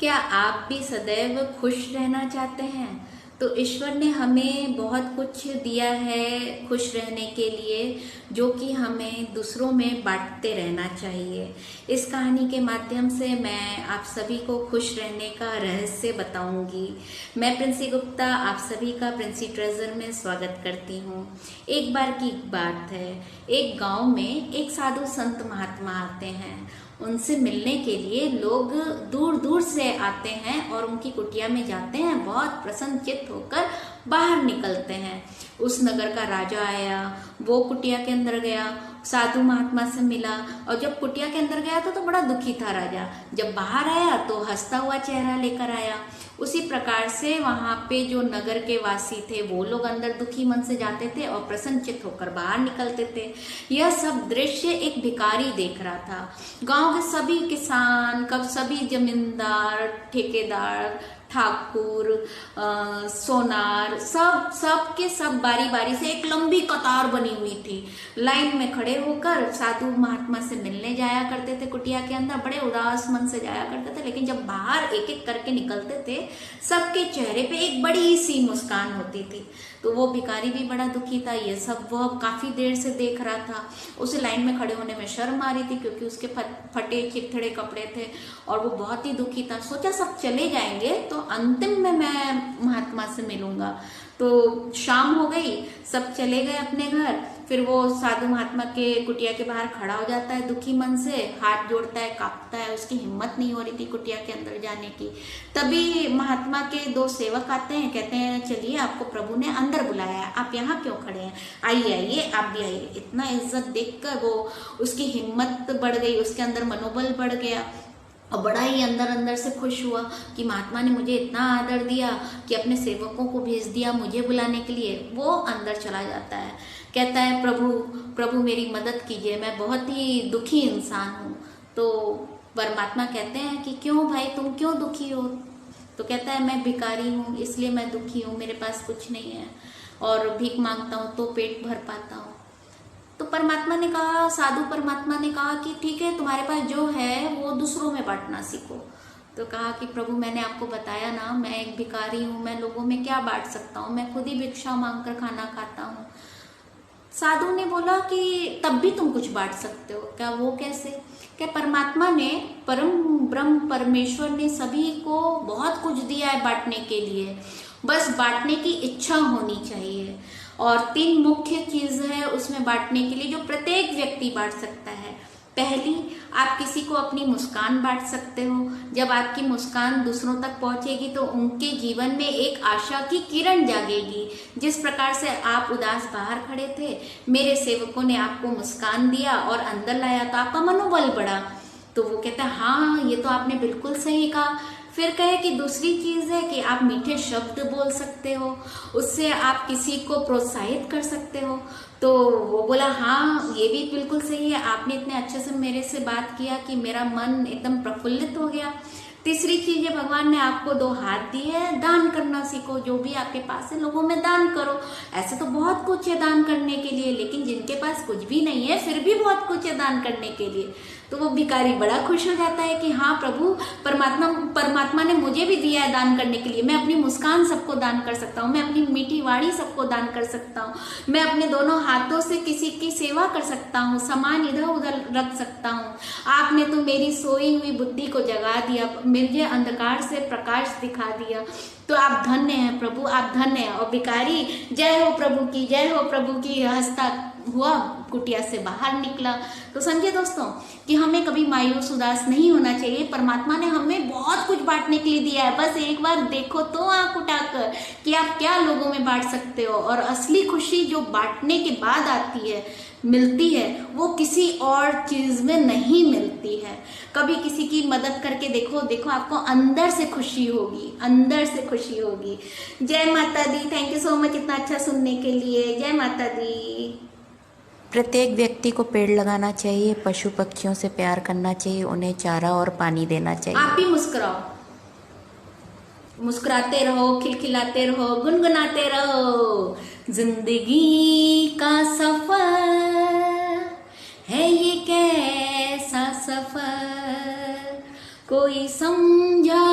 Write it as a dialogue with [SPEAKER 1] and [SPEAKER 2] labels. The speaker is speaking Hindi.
[SPEAKER 1] क्या आप भी सदैव खुश रहना चाहते हैं? तो ईश्वर ने हमें बहुत कुछ दिया है खुश रहने के लिए, जो कि हमें दूसरों में बांटते रहना चाहिए। इस कहानी के माध्यम से मैं आप सभी को खुश रहने का रहस्य बताऊंगी। मैं प्रिंसी गुप्ता आप सभी का प्रिंसी ट्रेजर में स्वागत करती हूँ। एक बार की बात है, एक गांव में एक साधु संत महात्मा आते हैं। उनसे मिलने के लिए लोग दूर दूर से आते हैं और उनकी कुटिया में जाते हैं। बहुत प्रसन्नचित्त होकर बाहर निकलते हैं। उस नगर का राजा आया, वो कुटिया के अंदर गया, साधु महात्मा से मिला और जब कुटिया के अंदर गया तो बड़ा दुखी था राजा। जब बाहर आया तो हंसता हुआ चेहरा लेकर आया। उसी प्रकार से वहां पे जो नगर के वासी थे वो लोग अंदर दुखी मन से जाते थे और प्रसन्नचित्त होकर बाहर निकलते थे। यह सब दृश्य एक भिखारी देख रहा था। गांव के सभी किसान, कब सभी जमींदार, ठेकेदार, ठाकुर, सोनार, सब के सब बारी बारी से एक लंबी कतार बनी हुई थी। लाइन में खड़े होकर साधु महात्मा से मिलने जाया करते थे। कुटिया के अंदर बड़े उदास मन से जाया करते थे, लेकिन जब बाहर एक एक करके निकलते थे सबके चेहरे पे एक बड़ी सी मुस्कान होती थी। तो वो भिखारी भी बड़ा दुखी था। ये सब वह काफी देर से देख रहा था। उसे लाइन में खड़े होने में शर्म आ रही थी क्योंकि उसके फटे चिथड़े कपड़े थे और वो बहुत ही दुखी था। सोचा सब चले जाएंगे तो अंतिम में मैं महात्मा से मिलूंगा। तो शाम हो गई, सब चले गए अपने घर। फिर वो साधु महात्मा के कुटिया के बाहर खड़ा हो जाता है दुखी मन से, हाथ जोड़ता है, कांपता है, उसकी हिम्मत नहीं हो रही थी कुटिया के अंदर जाने की। तभी महात्मा के दो सेवक आते हैं, कहते हैं चलिए आपको प्रभु ने अंदर बुलाया है, आप यहाँ क्यों खड़े हैं, आइए आइए आप भी आइए। इतना इज्जत देखकर वो उसकी हिम्मत बढ़ गई, उसके अंदर मनोबल बढ़ गया और बड़ा ही अंदर अंदर से खुश हुआ कि महात्मा ने मुझे इतना आदर दिया कि अपने सेवकों को भेज दिया मुझे बुलाने के लिए। वो अंदर चला जाता है, कहता है प्रभु प्रभु मेरी मदद कीजिए, मैं बहुत ही दुखी इंसान हूँ। तो परमात्मा कहते हैं कि क्यों भाई, तुम क्यों दुखी हो? तो कहता है मैं भिखारी हूँ इसलिए मैं दुखी हूँ, मेरे पास कुछ नहीं है और भीख मांगता हूँ तो पेट भर पाता हूँ। तो परमात्मा ने कहा, साधु परमात्मा ने कहा कि ठीक है, तुम्हारे पास जो है वो दूसरों में बांटना सीखो। तो कहा कि प्रभु मैंने आपको बताया ना, मैं एक भिखारी हूँ, मैं लोगों में क्या बांट सकता हूँ, मैं खुद ही भिक्षा मांगकर खाना खाता हूँ। साधु ने बोला कि तब भी तुम कुछ बांट सकते हो। क्या, वो कैसे? क्या, परमात्मा ने, परम ब्रह्म परमेश्वर ने सभी को बहुत कुछ दिया है बांटने के लिए, बस बांटने की इच्छा होनी चाहिए। और 3 मुख्य चीज है उसमें बांटने के लिए जो प्रत्येक व्यक्ति बांट सकता है। पहली, आप किसी को अपनी मुस्कान बांट सकते हो। जब आपकी मुस्कान दूसरों तक पहुंचेगी तो उनके जीवन में एक आशा की किरण जागेगी। जिस प्रकार से आप उदास बाहर खड़े थे, मेरे सेवकों ने आपको मुस्कान दिया और अंदर लाया तो आपका मनोबल बढ़ा। तो वो कहता है हाँ ये तो आपने बिल्कुल सही कहा। फिर कहे कि दूसरी चीज है कि आप मीठे शब्द बोल सकते हो, उससे आप किसी को प्रोत्साहित कर सकते हो। तो वो बोला हाँ ये भी बिल्कुल सही है, आपने इतने अच्छे से मेरे से बात किया कि मेरा मन एकदम प्रफुल्लित हो गया। तीसरी चीज है, भगवान ने आपको 2 हाथ दिए हैं, दान करना सीखो, जो भी आपके पास है लोगों में दान करो। ऐसे तो बहुत कुछ है दान करने के लिए, लेकिन जिनके पास कुछ भी नहीं है फिर भी बहुत कुछ है दान करने के लिए। तो वो भिखारी बड़ा खुश हो जाता है कि हाँ प्रभु, परमात्मा ने मुझे भी दिया है दान करने के लिए। मैं अपनी मुस्कान सबको दान कर सकता हूँ, मैं अपनी मीठी वाणी सबको दान कर सकता हूँ, मैं अपने दोनों हाथों से किसी की सेवा कर सकता हूँ, सामान इधर उधर रख सकता हूँ। आपने तो मेरी सोई हुई बुद्धि को जगा दिया, मुझे अंधकार से प्रकाश दिखा दिया। तो आप धन्य हैं प्रभु, आप धन्य हैं। और भिखारी जय हो प्रभु की, जय हो प्रभु की हंसता हुआ कुटिया से बाहर निकला। तो समझे दोस्तों कि हमें कभी मायूस उदास नहीं होना चाहिए। परमात्मा ने हमें बहुत कुछ बांटने के लिए दिया है, बस एक बार देखो तो आंख उठाकर कि आप क्या लोगों में बांट सकते हो। और असली खुशी जो बांटने के बाद आती है, मिलती है, वो किसी और चीज में नहीं मिलती है। कभी किसी की मदद करके देखो, देखो आपको अंदर से खुशी होगी, अंदर से खुशी होगी। जय माता दी। थैंक यू सो मच इतना अच्छा सुनने के लिए। जय माता दी।
[SPEAKER 2] प्रत्येक व्यक्ति को पेड़ लगाना चाहिए, पशु पक्षियों से प्यार करना चाहिए, उन्हें चारा और पानी देना चाहिए।
[SPEAKER 1] आप भी मुस्कुराओ, मुस्कुराते रहो, खिलखिलाते रहो, गुनगुनाते रहो। जिंदगी का सफर है ये कैसा सफर, कोई समझा